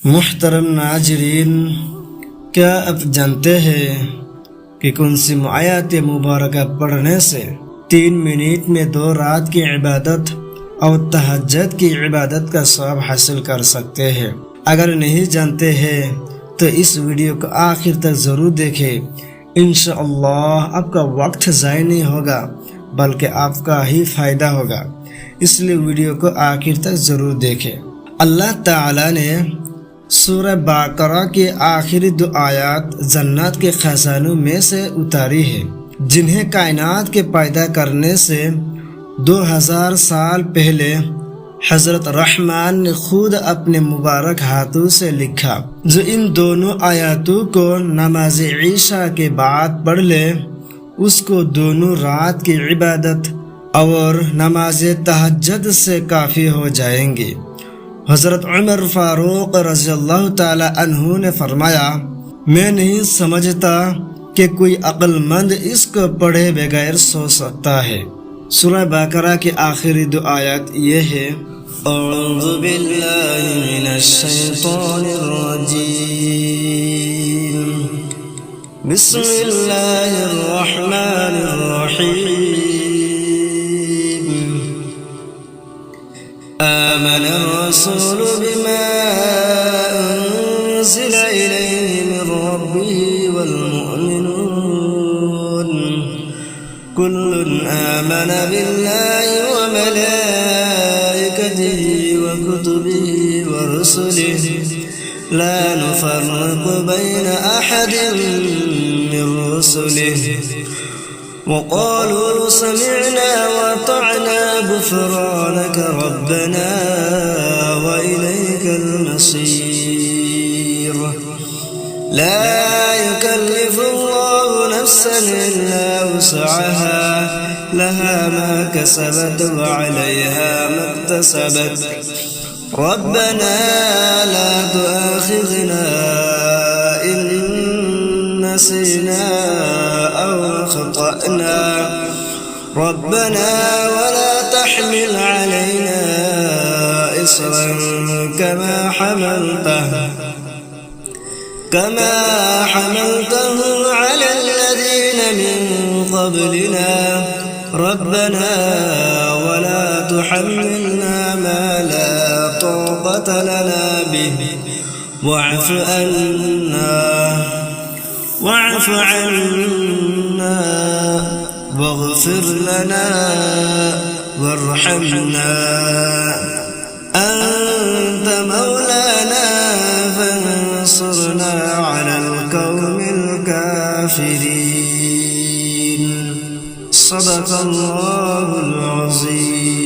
محترم ناظرین، کیا آپ جانتے ہیں کہ کون سی آیات مبارکہ پڑھنے سے 3 منٹ میں 2 رات کی عبادت اور تہجد کی عبادت کا ثواب حاصل کر سکتے ہیں؟ اگر نہیں جانتے ہیں تو اس ویڈیو کو آخر تک ضرور دیکھیں۔ انشاءاللہ آپ کا وقت ضائع نہیں ہوگا بلکہ آپ کا ہی فائدہ ہوگا، اس لیے ویڈیو کو آخر تک ضرور دیکھیں۔ اللہ تعالی نے سورہ بقرہ کے آخری 2 آیات جنت کے خزانوں میں سے اتاری ہے، جنہیں کائنات کے پیدا کرنے سے 2000 سال پہلے حضرت رحمان نے خود اپنے مبارک ہاتھوں سے لکھا۔ جو ان دونوں آیاتوں کو نماز عشاء کے بعد پڑھ لے، اس کو دونوں رات کی عبادت اور نماز تہجد سے کافی ہو جائیں گے۔ حضرت عمر فاروق رضی اللہ تعالی عنہ نے فرمایا، میں نہیں سمجھتا کہ کوئی عقل مند اس کو پڑھے بغیر سو سکتا ہے۔ سورہ بقرہ کی آخری 2 آیات یہ ہے: اعوذ باللہ من الشیطان الرجیم، بسم اللہ الرحمن الرحیم، آمن الرسول بما انزل الیہ من ربہ والمؤمنون كل آمن بالله وملائكته وكتبه ورسله لا نفرق بين أحد من رسله وقالوا سمعنا وأطعنا غفرانك ربنا وإليك المصير لا يكلف الله نفسا إلا وسعها لها ما كسبت وعليها ما اكتسبت ربنا لا تؤاخذنا إن نسينا أو أخطأنا ربنا ولا تحمل علينا إصرا كما حملته على الذين من قبلنا ربنا ولا تحملنا ما لا طاقة لنا به واعف عنا واغفر لنا وارحمنا أنت مولانا فانصرنا على القوم الكافرين۔ صدق اللہ العظیم۔